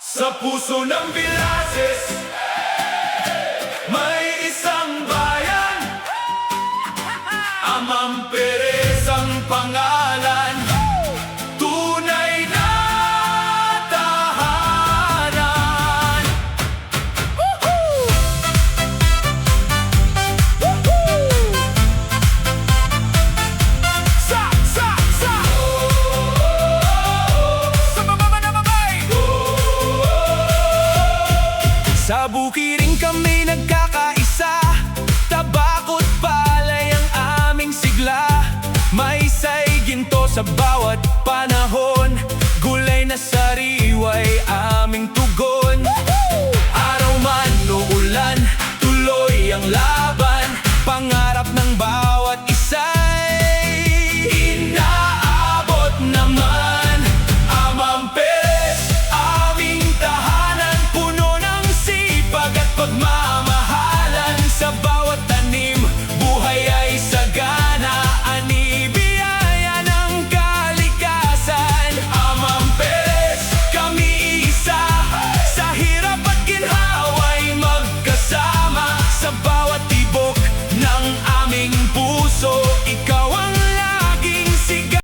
Sa puso ng Villases, may isang bayan. Amang Perez ang pangalan. Tunay na tahanan. Sa mamamay. Sa bukid